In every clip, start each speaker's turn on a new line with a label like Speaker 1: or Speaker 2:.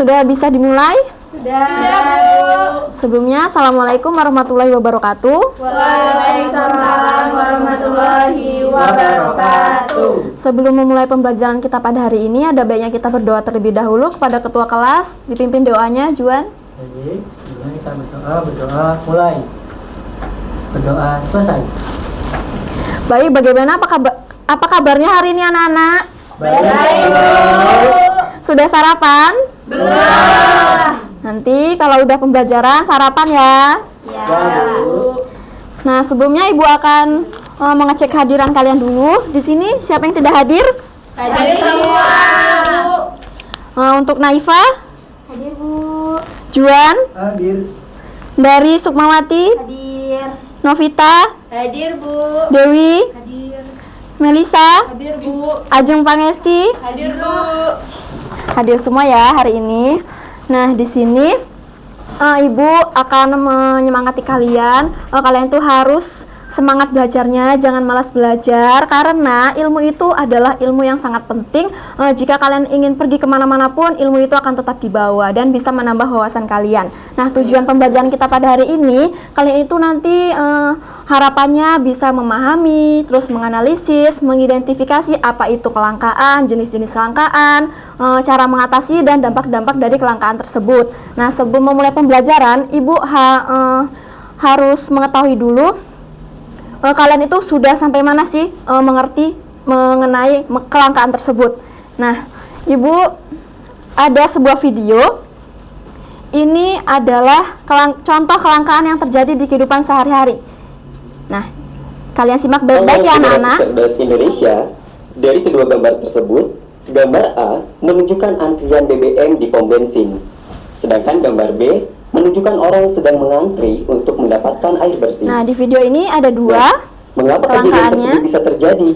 Speaker 1: Sudah bisa dimulai?
Speaker 2: Sudah, Bu.
Speaker 1: Sebelumnya, Assalamualaikum warahmatullahi wabarakatuh.
Speaker 2: Waalaikumsalam warahmatullahi wabarakatuh.
Speaker 1: Sebelum memulai pembelajaran kita pada hari ini, ada baiknya kita berdoa terlebih dahulu kepada ketua kelas. Dipimpin doanya, Juan.
Speaker 3: Jadi, sebelumnya kita berdoa, mulai. Berdoa, selesai.
Speaker 1: Baik, bagaimana apa kabarnya hari ini anak-anak?
Speaker 2: Baik, Bu.
Speaker 1: Sudah sarapan?
Speaker 2: Belum.
Speaker 1: Nanti kalau udah pembelajaran, sarapan ya.
Speaker 2: Ya,
Speaker 3: Bu.
Speaker 1: Nah, sebelumnya Ibu akan mengecek kehadiran kalian dulu. Di sini siapa yang tidak hadir?
Speaker 2: Hadir semua, Bu.
Speaker 1: Untuk Naifa,
Speaker 2: Hadir, Bu.
Speaker 1: Juan,
Speaker 3: Hadir.
Speaker 1: dari Sukmawati,
Speaker 2: Hadir.
Speaker 1: Novita,
Speaker 2: Hadir, Bu.
Speaker 1: Dewi,
Speaker 2: Hadir.
Speaker 1: Melisa,
Speaker 2: Hadir, Bu.
Speaker 1: Ajeng Pangesti,
Speaker 2: Hadir, Bu.
Speaker 1: hadir semua ya hari ini. Nah, di sini Ibu akan menyemangati kalian. Kalian tuh harus semangat belajarnya, jangan malas belajar, karena ilmu itu adalah ilmu yang sangat penting. Jika kalian ingin pergi kemana-mana pun, ilmu itu akan tetap dibawa dan bisa menambah wawasan kalian. Nah, tujuan pembelajaran kita pada hari ini, kalian itu nanti harapannya bisa memahami, terus menganalisis, mengidentifikasi apa itu kelangkaan, jenis-jenis kelangkaan, cara mengatasi dan dampak-dampak dari kelangkaan tersebut. Nah, sebelum memulai pembelajaran, Ibu harus mengetahui dulu kalian itu sudah sampai mana sih mengerti mengenai kelangkaan tersebut. Nah, Ibu ada sebuah video. Ini adalah contoh kelangkaan yang terjadi di kehidupan sehari-hari. Nah, kalian simak baik-baik ya anak-anak.
Speaker 4: Cerdas Indonesia, dari kedua gambar tersebut, gambar A menunjukkan antrian BBM di pom bensin, sedangkan gambar B menunjukkan orang sedang mengantri untuk mendapatkan air bersih.
Speaker 1: Nah, di video ini ada dua
Speaker 4: Mengapa kejadian
Speaker 1: kelangkaannya.
Speaker 4: tersebut bisa terjadi?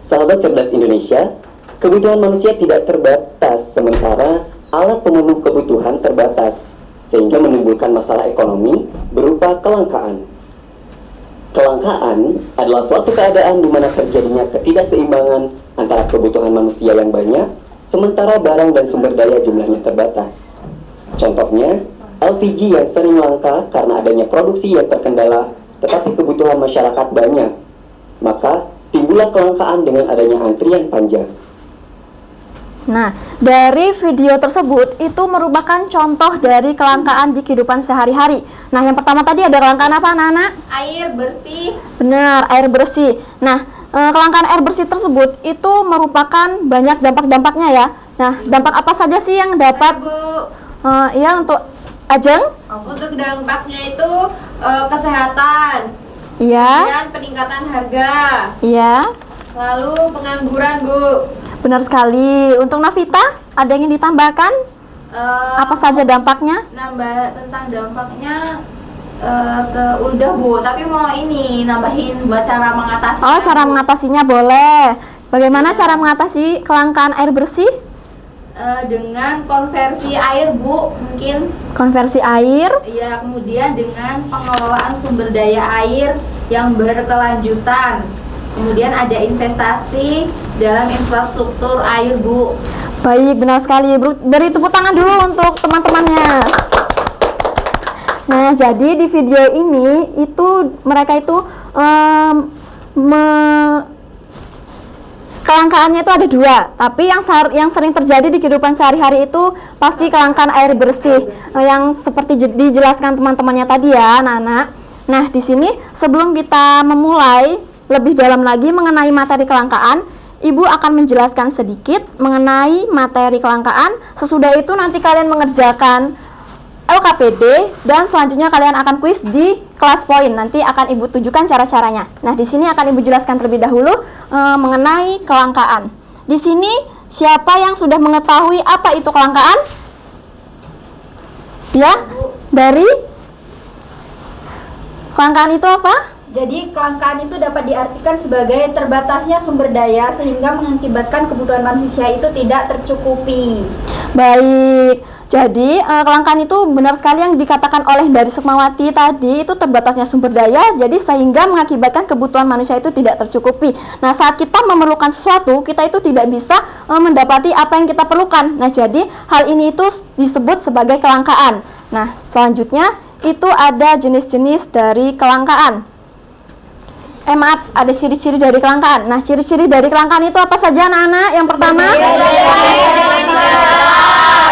Speaker 4: Sahabat cerdas Indonesia, kebutuhan manusia tidak terbatas, sementara alat pemenuh kebutuhan terbatas, sehingga menimbulkan masalah ekonomi berupa kelangkaan. Kelangkaan adalah suatu keadaan di mana terjadinya ketidakseimbangan antara kebutuhan manusia yang banyak, sementara barang dan sumber daya jumlahnya terbatas. Contohnya, LPG yang sering langka karena adanya produksi yang terkendala, tetapi kebutuhan masyarakat banyak. Maka, timbullah kelangkaan dengan adanya antrian panjang.
Speaker 1: Nah, dari video tersebut itu merupakan contoh dari kelangkaan di kehidupan sehari-hari. Nah, yang pertama tadi ada kelangkaan apa anak-anak?
Speaker 2: Air bersih.
Speaker 1: Benar, air bersih. Nah, kelangkaan air bersih tersebut itu merupakan banyak dampak-dampaknya ya. Nah, dampak apa saja sih yang dapat?
Speaker 2: Bu.
Speaker 1: Ya, untuk Ajeng?
Speaker 2: Untuk dampaknya itu kesehatan.
Speaker 1: Iya.
Speaker 2: Kemudian peningkatan harga.
Speaker 1: Iya.
Speaker 2: Lalu pengangguran, Bu.
Speaker 1: Benar sekali. Untuk Novita, ada yang ingin ditambahkan? Apa saja dampaknya?
Speaker 2: Nambah tentang dampaknya udah, Bu, tapi mau ini nambahin buat cara mengatasi.
Speaker 1: Oh, cara mengatasinya boleh. Bagaimana cara mengatasi kelangkaan air bersih?
Speaker 2: Dengan konversi air, Bu, mungkin.
Speaker 1: Konversi air.
Speaker 2: Ya, kemudian dengan pengelolaan sumber daya air yang berkelanjutan. Kemudian ada investasi dalam infrastruktur air, Bu.
Speaker 1: Baik, benar sekali. Beri tepuk tangan dulu untuk teman-temannya. Nah, jadi di video ini itu mereka itu kelangkaannya itu ada dua, tapi yang sering terjadi di kehidupan sehari-hari itu pasti kelangkaan air bersih yang seperti dijelaskan teman-temannya tadi ya, anak-anak. Nah, di sini sebelum kita memulai lebih dalam lagi mengenai materi kelangkaan, Ibu akan menjelaskan sedikit mengenai materi kelangkaan. Sesudah itu nanti kalian mengerjakan LKPD dan selanjutnya kalian akan kuis di kelas poin. Nanti akan Ibu tunjukkan cara-caranya. Nah, di sini akan Ibu jelaskan terlebih dahulu mengenai kelangkaan. Di sini siapa yang sudah mengetahui apa itu kelangkaan? Ya, dari kelangkaan itu apa?
Speaker 5: Jadi kelangkaan itu dapat diartikan sebagai terbatasnya sumber daya sehingga mengakibatkan kebutuhan manusia itu tidak tercukupi.
Speaker 1: Baik. Jadi kelangkaan itu benar sekali yang dikatakan oleh dari Sukmawati tadi, itu terbatasnya sumber daya, jadi sehingga mengakibatkan kebutuhan manusia itu tidak tercukupi. Nah, saat kita memerlukan sesuatu, kita itu tidak bisa mendapati apa yang kita perlukan. Nah, jadi hal ini itu disebut sebagai kelangkaan. Nah, selanjutnya itu ada jenis-jenis dari kelangkaan. Maaf, ada ciri-ciri dari kelangkaan. Nah, ciri-ciri dari kelangkaan itu apa saja anak-anak? Yang pertama,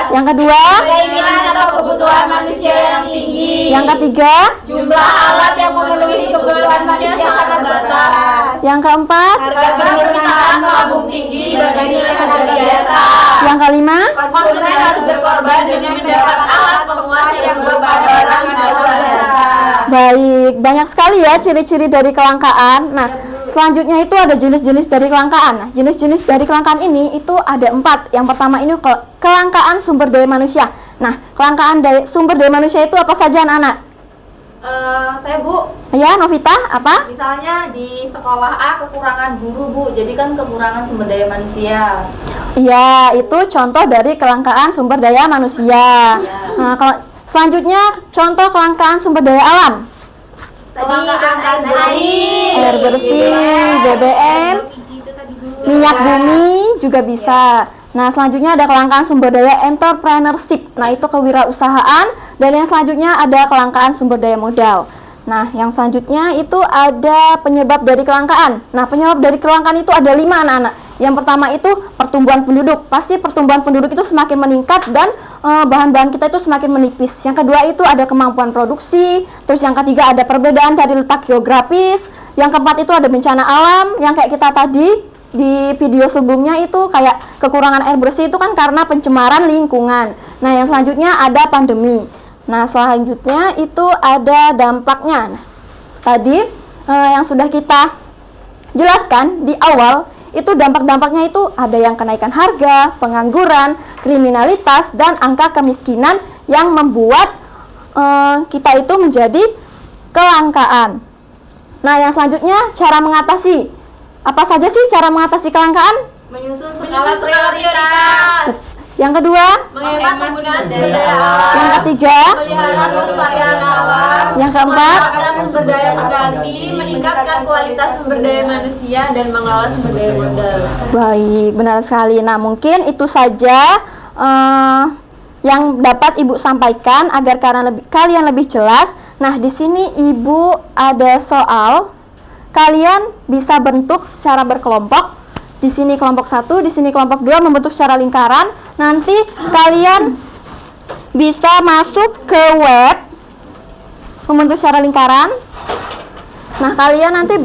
Speaker 1: yang kedua,
Speaker 5: Keinginan atau kebutuhan manusia yang tinggi.
Speaker 1: yang ketiga,
Speaker 5: Jumlah alat yang memenuhi kebutuhan manusia sangat terbatas.
Speaker 1: yang keempat,
Speaker 5: Harga permintaan melambung tinggi dibandingkan harga biasa.
Speaker 1: yang kelima,
Speaker 5: Konsumen harus berkorban demi mendapat alat pemuas yang berupa barang atau jasa.
Speaker 1: baik, banyak sekali ya ciri-ciri dari kelangkaan. Nah, selanjutnya itu ada jenis-jenis dari kelangkaan. Nah, jenis-jenis dari kelangkaan ini itu ada 4. Yang pertama ini kelangkaan sumber daya manusia. Nah, kelangkaan sumber daya manusia itu apa saja anak-anak?
Speaker 2: Saya Bu,
Speaker 1: Ya, Novita, apa?
Speaker 2: misalnya di sekolah A kekurangan guru Bu, jadi kan kekurangan sumber daya manusia.
Speaker 1: Iya, itu contoh dari kelangkaan sumber daya manusia. Nah, kalau selanjutnya contoh kelangkaan sumber daya alam.
Speaker 5: Kelangkaan
Speaker 1: Air bersih, BBM, minyak bumi juga bisa. Nah, selanjutnya ada kelangkaan sumber daya entrepreneurship. Nah, itu kewirausahaan. Dan yang selanjutnya ada kelangkaan sumber daya modal. Nah, yang selanjutnya itu ada penyebab dari kelangkaan. Nah, penyebab dari kelangkaan itu ada 5 anak-anak. Yang pertama itu pertumbuhan penduduk. Pasti pertumbuhan penduduk itu semakin meningkat dan bahan-bahan kita itu semakin menipis. Yang kedua itu ada kemampuan produksi. Terus yang ketiga ada perbedaan dari letak geografis. Yang keempat itu ada bencana alam. Yang kayak kita tadi di video sebelumnya itu kayak kekurangan air bersih itu kan karena pencemaran lingkungan. Nah, yang selanjutnya ada pandemi. Nah, selanjutnya itu ada dampaknya. Nah, tadi yang sudah kita jelaskan di awal, itu dampak-dampaknya itu ada yang kenaikan harga, pengangguran, kriminalitas, dan angka kemiskinan yang membuat kita itu menjadi kelangkaan. Nah, yang selanjutnya cara mengatasi. Apa saja sih cara mengatasi kelangkaan?
Speaker 2: Menyusun skala prioritas.
Speaker 1: Yang kedua,
Speaker 5: menghemat penggunaan sumber daya alam.
Speaker 1: yang ketiga,
Speaker 5: Melihara kelestarian alam.
Speaker 1: yang keempat,
Speaker 5: Memanfaatkan sumber daya pengganti, meningkatkan kualitas sumber daya manusia dan mengelola sumber daya modal.
Speaker 1: baik, benar sekali. Nah, mungkin itu saja yang dapat Ibu sampaikan agar kalian lebih jelas. Nah, di sini Ibu ada soal. Kalian bisa bentuk secara berkelompok. Di sini kelompok 1, di sini kelompok 2 membentuk secara lingkaran. Nanti kalian bisa masuk ke web membentuk secara lingkaran. Nah, kalian nanti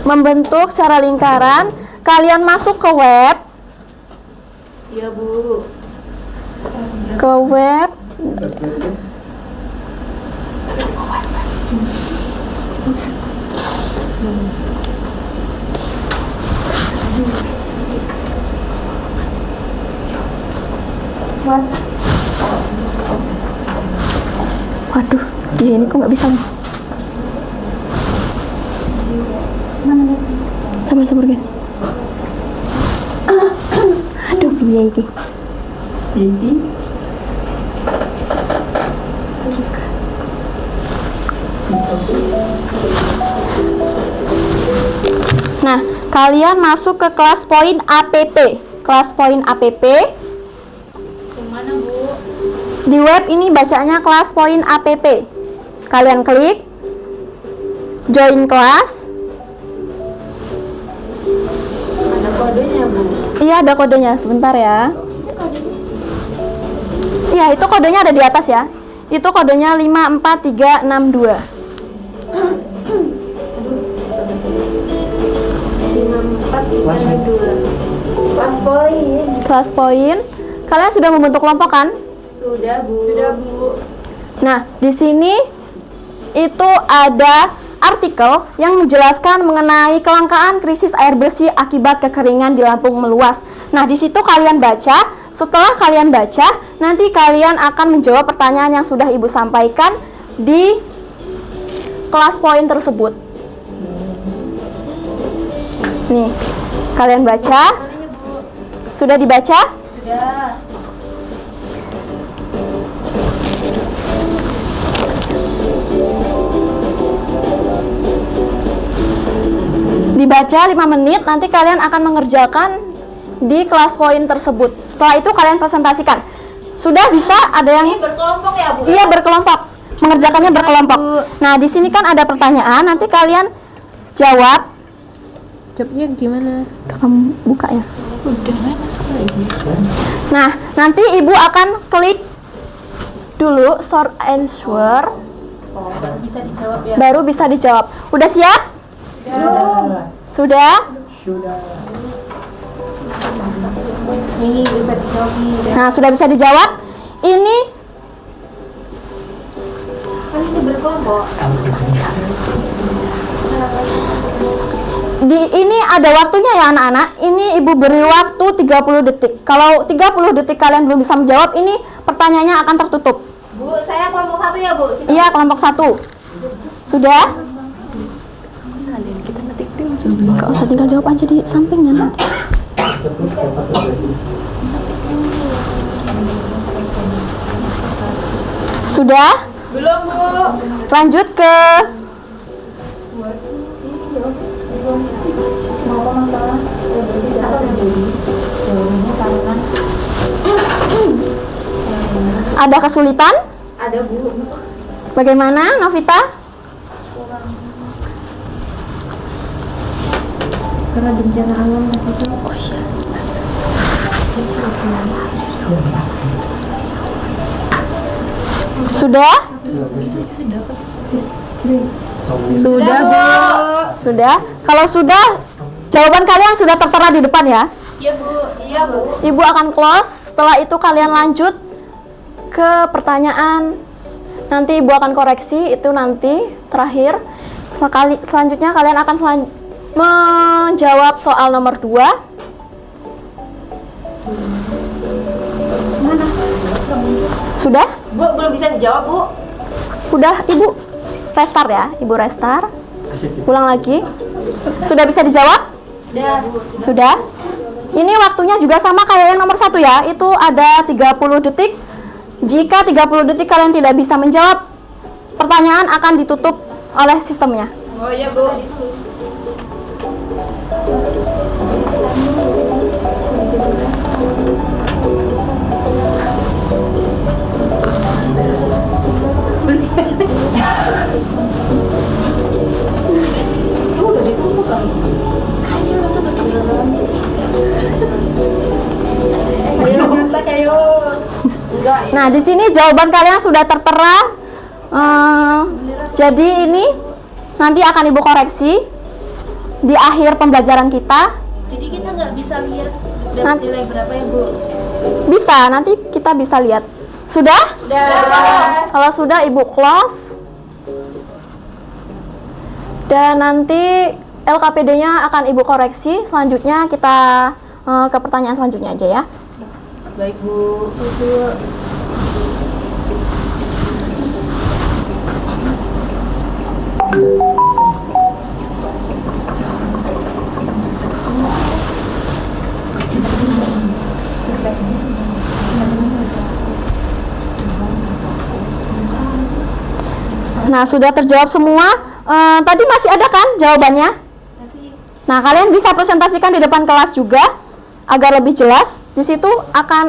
Speaker 1: membentuk secara lingkaran, kalian masuk ke web.
Speaker 2: Iya Bu.
Speaker 1: Ke web. Waduh, di sini kok nggak bisa. Sabar guys. Aduh, biaya ini.
Speaker 3: Siti.
Speaker 1: Nah, kalian masuk ke kelas poin APP. Kelas poin APP.
Speaker 2: Kemana Bu?
Speaker 1: Di web ini bacanya kelas poin APP. Kalian klik join kelas.
Speaker 2: Ada kodenya Bu.
Speaker 1: Iya, ada kodenya. Sebentar ya. Iya, itu kodenya ada di atas ya. Itu kodenya 54362.
Speaker 5: Kelas poin.
Speaker 1: Kelas poin. Kalian sudah membentuk kelompok kan?
Speaker 2: Sudah Bu.
Speaker 1: Nah, di sini itu ada artikel yang menjelaskan mengenai kelangkaan krisis air bersih akibat kekeringan di Lampung meluas. Nah, di situ kalian baca. Setelah kalian baca, nanti kalian akan menjawab pertanyaan yang sudah Ibu sampaikan di kelas poin tersebut. Nih, kalian baca. Sudah dibaca?
Speaker 2: Sudah.
Speaker 1: Dibaca 5 menit, nanti kalian akan mengerjakan di kelas poin tersebut. Setelah itu kalian presentasikan. Sudah bisa? Ada yang
Speaker 2: Ini berkelompok ya, Bu?
Speaker 1: iya berkelompok. Mengerjakannya berkelompok. Nah, di sini kan ada pertanyaan, nanti kalian jawab.
Speaker 5: Jawabnya gimana?
Speaker 1: Kamu buka ya. Nah, nanti Ibu akan klik dulu short answer,
Speaker 2: Oh, baru bisa dijawab ya.
Speaker 1: baru bisa dijawab. Udah siap? Sudah?
Speaker 2: Ini bisa dijawab nih.
Speaker 1: Nah, sudah bisa dijawab. Ini
Speaker 2: Kan itu berkelompok.
Speaker 1: ini ada waktunya ya anak-anak. Ini Ibu beri waktu 30 detik. Kalau 30 detik kalian belum bisa menjawab, ini pertanyaannya akan tertutup.
Speaker 2: Bu, saya kelompok 1 ya, Bu?
Speaker 1: Iya, kelompok 1. Sudah? Gak usah tinggal jawab aja di sampingnya nanti. Sudah?
Speaker 2: Belum, Bu.
Speaker 1: Lanjut ke ada kesulitan?
Speaker 2: Ada, Bu.
Speaker 1: Bagaimana, Novita?
Speaker 2: Karena bencana alam itu.
Speaker 1: Sudah? Sudah, Bu. Sudah? Kalau sudah, jawaban kalian sudah tertera di depan ya.
Speaker 2: Iya, Bu. Iya, Bu.
Speaker 1: Ibu akan close. Setelah itu kalian lanjut ke pertanyaan. Nanti Ibu akan koreksi, itu nanti terakhir. Selanjutnya kalian akan menjawab soal nomor 2. Sudah?
Speaker 2: Bu, belum bisa dijawab, Bu.
Speaker 1: Udah, Ibu restart ya. Ibu restart. Ulang lagi. Sudah bisa dijawab?
Speaker 2: Sudah, Bu.
Speaker 1: Sudah. Ini waktunya juga sama kayak yang nomor 1 ya. Itu ada 30 detik. Jika 30 detik kalian tidak bisa menjawab, pertanyaan akan ditutup oleh sistemnya.
Speaker 2: Oh iya, Bu.
Speaker 1: Nah, di sini jawaban kalian sudah tertera. Jadi ini nanti akan Ibu koreksi di akhir pembelajaran kita.
Speaker 2: Jadi kita nggak bisa lihat
Speaker 1: Nanti-
Speaker 2: nilai berapa ya, Bu?
Speaker 1: Bisa, nanti kita bisa lihat. Sudah?
Speaker 2: Sudah.
Speaker 1: Kalau sudah, Ibu close. Dan nanti LKPD-nya akan Ibu koreksi. Selanjutnya kita ke pertanyaan selanjutnya aja ya.
Speaker 2: Baik, Bu.
Speaker 1: Nah, sudah terjawab semua. Tadi masih ada kan jawabannya? Nah, kalian bisa presentasikan di depan kelas juga agar lebih jelas. Di situ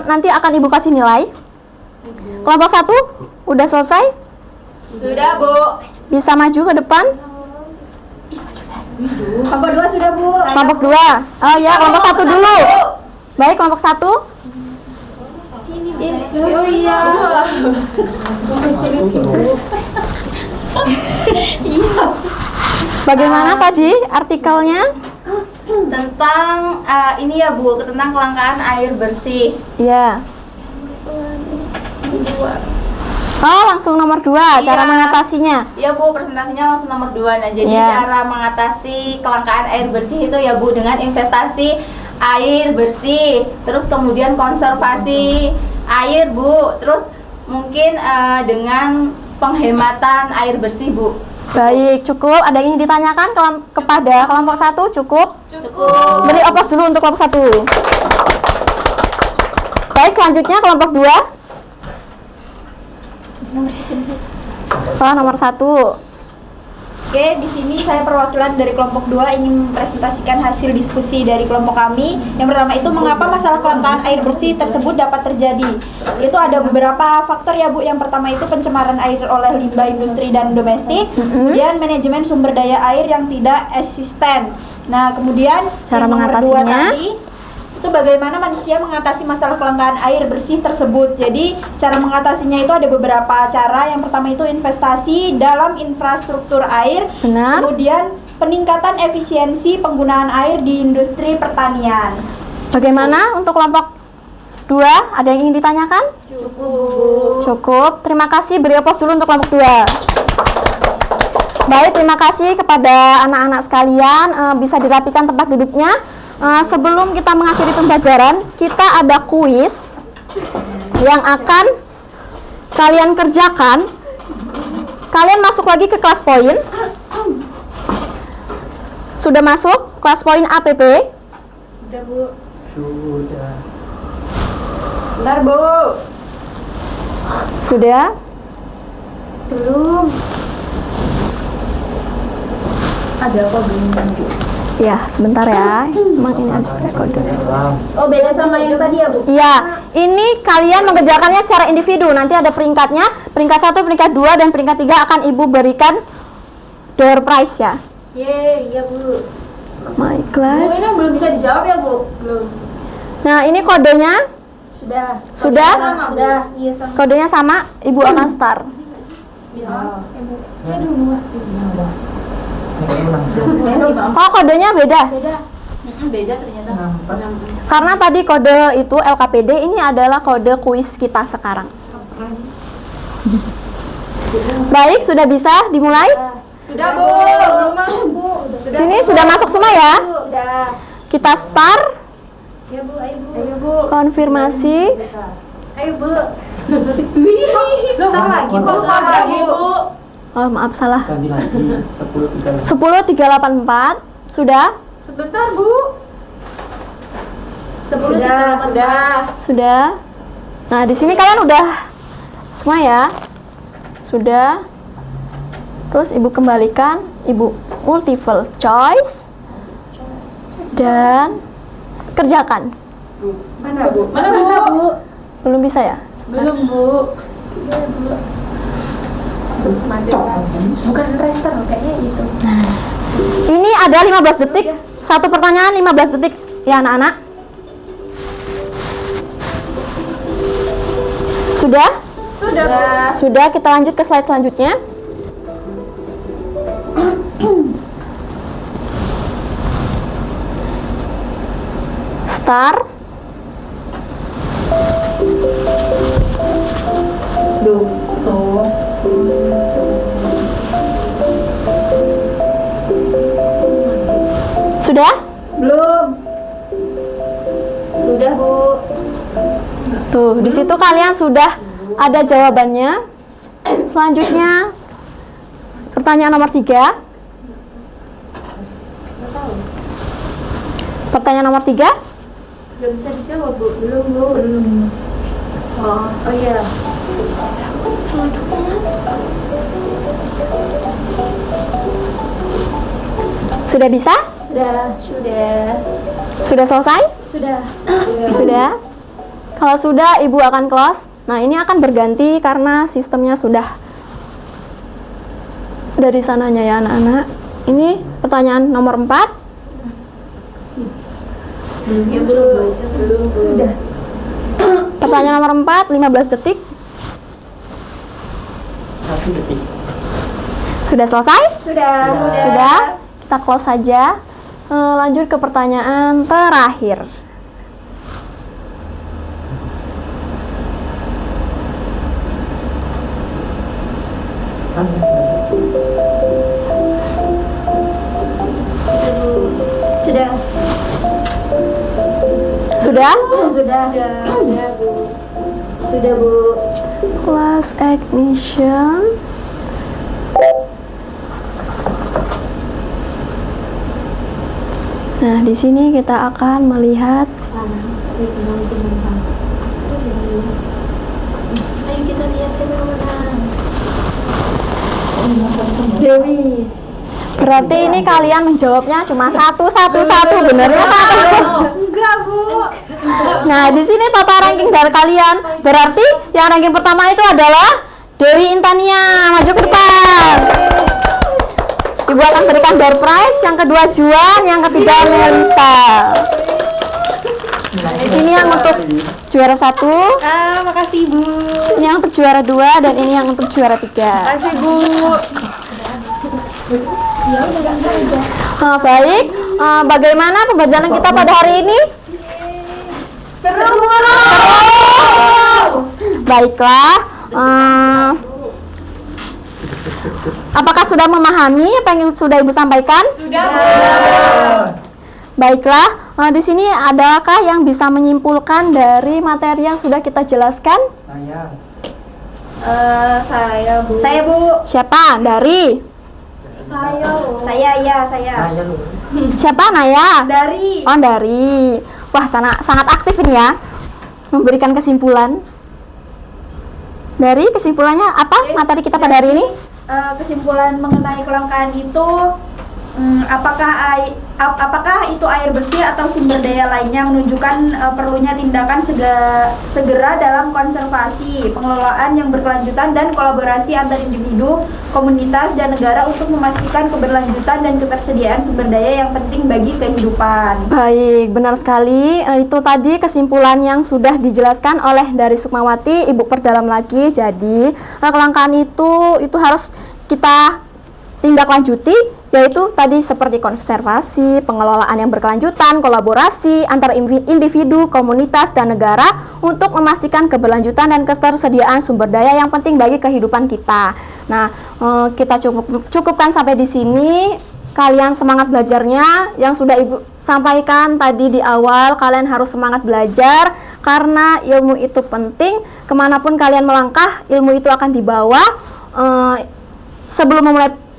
Speaker 1: nanti akan Ibu kasih nilai. Kelompok 1 udah selesai?
Speaker 2: Sudah, Bu.
Speaker 1: Bisa maju ke depan?
Speaker 2: Kelompok 2 sudah, Bu.
Speaker 1: Kelompok 2. Oh ya, kelompok 1 dulu. Baik, kelompok 1.
Speaker 2: Oh iya.
Speaker 1: Bagaimana tadi artikelnya?
Speaker 2: Tentang ini ya, Bu, tentang kelangkaan air bersih.
Speaker 1: Iya. Oh, langsung nomor 2, cara
Speaker 2: Iya.
Speaker 1: mengatasinya.
Speaker 2: Ya, Bu, presentasinya langsung nomor 2. Nah, jadi
Speaker 1: Iya.
Speaker 2: cara mengatasi kelangkaan air bersih itu ya, Bu, dengan investasi air bersih, terus kemudian konservasi air, Bu, terus mungkin dengan penghematan air bersih, Bu.
Speaker 1: Baik, cukup. Ada yang ingin ditanyakan kepada kelompok 1? Cukup?
Speaker 2: Cukup.
Speaker 1: Beri oplos dulu untuk kelompok 1. Baik, selanjutnya kelompok 2. Nomor 1.
Speaker 6: Oke, di sini saya perwakilan dari kelompok 2 ingin mempresentasikan hasil diskusi dari kelompok kami. Yang pertama itu mengapa masalah kelangkaan air bersih tersebut dapat terjadi. Itu ada beberapa faktor ya Bu. Yang pertama itu pencemaran air oleh limbah industri dan domestik. Kemudian manajemen sumber daya air yang tidak asisten. Nah, kemudian
Speaker 1: Cara
Speaker 6: yang nomor 2
Speaker 1: mengatasinya?
Speaker 6: tadi itu bagaimana manusia mengatasi masalah kelangkaan air bersih tersebut. Jadi cara mengatasinya itu ada beberapa cara. Yang pertama itu investasi dalam infrastruktur air.
Speaker 1: Benar.
Speaker 6: Kemudian peningkatan efisiensi penggunaan air di industri pertanian.
Speaker 1: Bagaimana untuk kelompok 2? Ada yang ingin ditanyakan? Cukup. Terima kasih. Beri aplaus dulu untuk kelompok 2. Baik, terima kasih kepada anak-anak sekalian. Bisa dirapikan tempat duduknya. Sebelum kita mengakhiri pembelajaran, kita ada kuis yang akan kalian kerjakan. Kalian masuk lagi ke kelas poin. Sudah masuk kelas poin APP?
Speaker 6: Udah Bu.
Speaker 3: Sudah.
Speaker 5: Bentar, Bu.
Speaker 1: Sudah?
Speaker 6: Belum.
Speaker 5: Ada apa belum?
Speaker 1: Ya, sebentar ya. Emang ini ada kode.
Speaker 6: Oh, beda sama yang tadi ya Bu?
Speaker 1: Iya, ini kalian mengerjakannya secara individu. Nanti ada peringkatnya. Peringkat 1, peringkat 2, dan peringkat 3 akan Ibu berikan door prize ya.
Speaker 6: Yeay, iya Bu.
Speaker 1: My
Speaker 5: Bu,
Speaker 1: class.
Speaker 5: ini belum bisa dijawab ya, Bu? Belum.
Speaker 1: Nah, ini kodenya.
Speaker 6: Sudah.
Speaker 1: Sudah?
Speaker 5: Sama, Bu.
Speaker 6: Sudah. Iya sama.
Speaker 1: Kodenya sama. Ibu akan start.
Speaker 5: Iya.
Speaker 1: Oh, kodenya beda.
Speaker 2: Beda ternyata.
Speaker 1: Karena tadi kode itu LKPD, ini adalah kode kuis kita sekarang. Baik, sudah bisa dimulai?
Speaker 5: Sudah, Bu. Belum masuk, Bu.
Speaker 1: Sini sudah masuk semua ya?
Speaker 6: Sudah.
Speaker 1: Kita start.
Speaker 6: Ya Bu, ayo Bu.
Speaker 5: Ayo, Bu.
Speaker 1: Konfirmasi.
Speaker 6: Ayo Bu.
Speaker 5: Bentar lagi, Bu. Bentar lagi, Bu.
Speaker 1: Oh, maaf salah.
Speaker 3: Ganti lagi 10.3.
Speaker 1: 10.384. Sudah?
Speaker 5: Sebentar, Bu.
Speaker 6: 10
Speaker 5: Udah.
Speaker 1: Sudah. Nah, di sini kalian udah semua ya? Sudah. Terus Ibu kembalikan, Ibu multiple choice dan kerjakan.
Speaker 5: Mana, Bu? Mana, Bu?
Speaker 1: Belum bisa ya?
Speaker 5: Belum, Bu.
Speaker 6: Bukan rester kayaknya itu.
Speaker 1: Ini ada 15 detik. Satu pertanyaan 15 detik ya anak-anak. Sudah?
Speaker 5: Sudah, Bu.
Speaker 1: Sudah, kita lanjut ke slide selanjutnya. Start.
Speaker 5: Tuh. Tuh.
Speaker 1: Sudah?
Speaker 6: Belum.
Speaker 5: Sudah, Bu.
Speaker 1: Tuh, di situ kalian sudah ada jawabannya. Selanjutnya pertanyaan nomor 3. Pertanyaan nomor 3.
Speaker 6: Belum bisa dijawab Bu. Belum Bu. Belum. Oh iya.
Speaker 1: Sudah bisa?
Speaker 6: Sudah.
Speaker 1: Sudah selesai?
Speaker 6: Sudah.
Speaker 1: Sudah. Kalau sudah, Ibu akan close. Nah, ini akan berganti karena sistemnya sudah dari sananya ya anak-anak. Ini pertanyaan nomor 4.
Speaker 6: Ya Bu. Belum Bu. Sudah.
Speaker 1: Pertanyaan nomor 4, 15 detik.
Speaker 3: 1 detik.
Speaker 1: Sudah selesai?
Speaker 6: Sudah.
Speaker 1: Sudah. Kita close saja. Lanjut ke pertanyaan terakhir.
Speaker 6: Sudah.
Speaker 1: Sudah?
Speaker 6: Sudah. Sudah Bu. Sudah Bu.
Speaker 1: Class ignition. Nah, di sini kita akan melihat
Speaker 5: Ayo kita lihat siapa yang menang.
Speaker 6: Dewi.
Speaker 1: Berarti ini kalian menjawabnya cuma satu, benernya satu.
Speaker 6: Enggak, Bu.
Speaker 1: Nah, di sini total ranking dari kalian. Berarti yang ranking pertama itu adalah Dewi Intania. Maju ke depan. Ibu akan berikan door prize. Yang kedua Juan, yang ketiga Melisa. Ini yang untuk juara 1,
Speaker 6: Makasih, Bu.
Speaker 1: ini yang untuk juara 2, dan ini yang untuk juara 3.
Speaker 6: Makasih, Bu.
Speaker 1: Baik, bagaimana pembelajaran kita pada hari ini?
Speaker 6: Seru.
Speaker 1: Baiklah, apakah sudah memahami apa yang sudah Ibu sampaikan? Baiklah, di sini adakah yang bisa menyimpulkan dari materi yang sudah kita jelaskan?
Speaker 3: Saya.
Speaker 6: Saya, Bu. Saya, Bu.
Speaker 1: Siapa? Dari?
Speaker 6: Saya.
Speaker 3: Saya lu.
Speaker 1: Siapa? Naya?
Speaker 6: Dari.
Speaker 1: Oh, dari. Wah, sangat aktif ini ya, memberikan kesimpulan. Dari kesimpulannya apa materi kita pada hari ini?
Speaker 6: Kesimpulan mengenai kelangkaan itu, apakah itu air bersih atau sumber daya lainnya, menunjukkan perlunya tindakan segera dalam konservasi, pengelolaan yang berkelanjutan dan kolaborasi antar individu, komunitas, dan negara untuk memastikan keberlanjutan dan ketersediaan sumber daya yang penting bagi kehidupan.
Speaker 1: Baik, benar sekali. Itu tadi kesimpulan yang sudah dijelaskan oleh dari Sukmawati. Ibu perdalam lagi. Jadi, kelangkaan itu harus kita tindak lanjuti, yaitu tadi seperti konservasi, pengelolaan yang berkelanjutan, kolaborasi antar individu, komunitas, dan negara untuk memastikan keberlanjutan dan ketersediaan sumber daya yang penting bagi kehidupan kita. Nah, kita cukupkan sampai di sini. Kalian semangat belajarnya. Yang sudah Ibu sampaikan tadi di awal, kalian harus semangat belajar karena ilmu itu penting. Kemanapun kalian melangkah, ilmu itu akan dibawa. Sebelum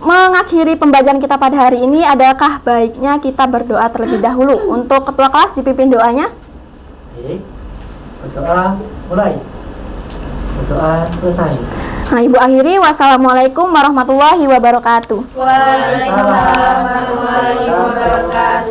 Speaker 1: mengakhiri pembelajaran kita pada hari ini, adakah baiknya kita berdoa terlebih dahulu? Untuk ketua kelas dipimpin doanya.
Speaker 3: Oke. Berdoa mulai. Berdoa selesai.
Speaker 1: Nah, Ibu akhiri. Wassalamualaikum warahmatullahi wabarakatuh.
Speaker 6: Waalaikumsalam warahmatullahi wabarakatuh.